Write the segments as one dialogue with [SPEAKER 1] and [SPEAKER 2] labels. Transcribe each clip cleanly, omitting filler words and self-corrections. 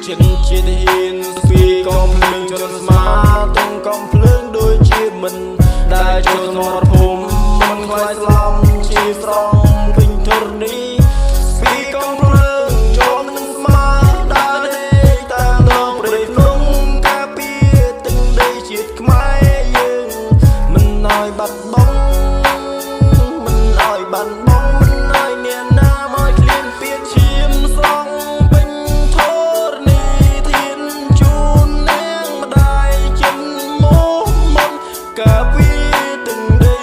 [SPEAKER 1] ចិនជាទាហានស្ពីកំភ្លើងចនស្មាទងកំភ្លើងដូចជាមិនដែលចូលស្មរភូមិមិនខ្លាចស្លំជាស្រង់ពេញធរណីស្ពីកំភ្លើងចនស្មាដើរដេកតាមដងព្រៃភ្នំការពារទឹកដីជាតិខ្មែរយើងមិនឲ្យបាត់បង់មិនឲ្យបាត់បង់មិនឲ្យអ្នកណាមកឃ្លានពៀតឈាមស្រង់ពេញធរណីធានជូននាងម្ដាយចិនមកមុនការពារទឹកដី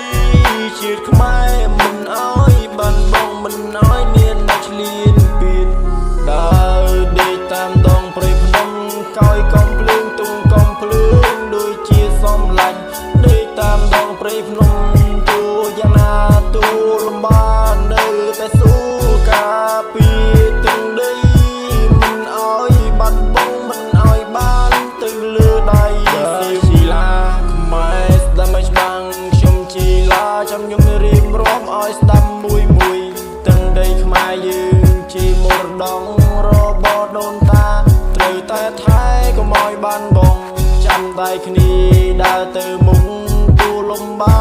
[SPEAKER 1] ជាតិខ្មែរមិនឲ្យបាត់បង់មិនឲ្យអ្នកណាឃ្លានពៀតដើរដេកតាមដងព្រៃភ្នំកោយកំភ្លើងទុំកំភ្លើងដូចជាសំឡាញ់ដេកតាមដងព្រៃភ្នំទូយ៉ាងណាទូលំបាននៅតែស៊ូការពារទឹកដីមិនឲ្យបាត់បង់មិនឲ្យបានទៅលើដៃជីឡាខ្មែរស្ដាប់ឲ្យច្បាំងខ្ញុំជីឡាចាំខ្ញុំរៀបរាប់ឲ្យស្ដាប់មួយទឹកដីខ្មែរយើងជាមរតករបស់ដូនតាត្រូវតែថែកុំឲ្យបានបងចាំដៃគ្នាដើរទៅមុខទូលំបា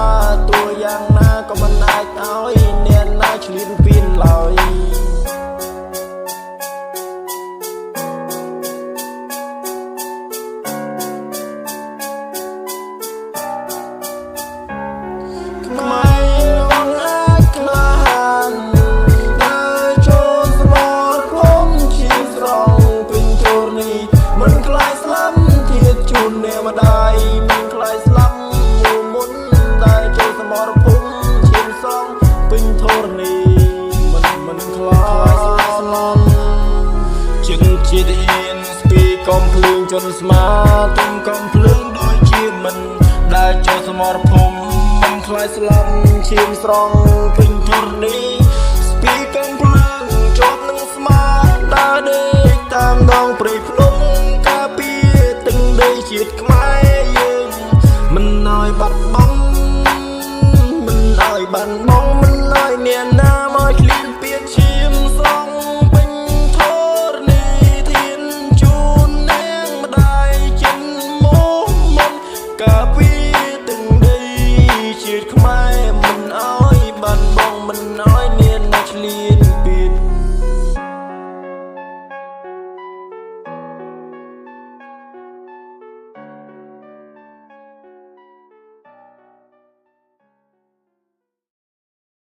[SPEAKER 1] ទួយ៉ាងណាក៏មិនអាចឲ្យអ្នកណាឈ្លានពានឡើយមិនខ្លាចស្លាប់ទៀតជូនអ្នកម្ដាយមិនខ្លាចស្លាប់មុនតែចូលសមរភូមិឈាមសងពេញធរណីមិនខ្លាចស្លាប់ជឹងជាទាហានស្ពីកំភ្លើងចនស្មាទុំកំភ្លើងដូចជាមិនដែលចូលសមរភូមិមិនខ្លាចស្លាប់ឈាមស្រង់ពេញធរណី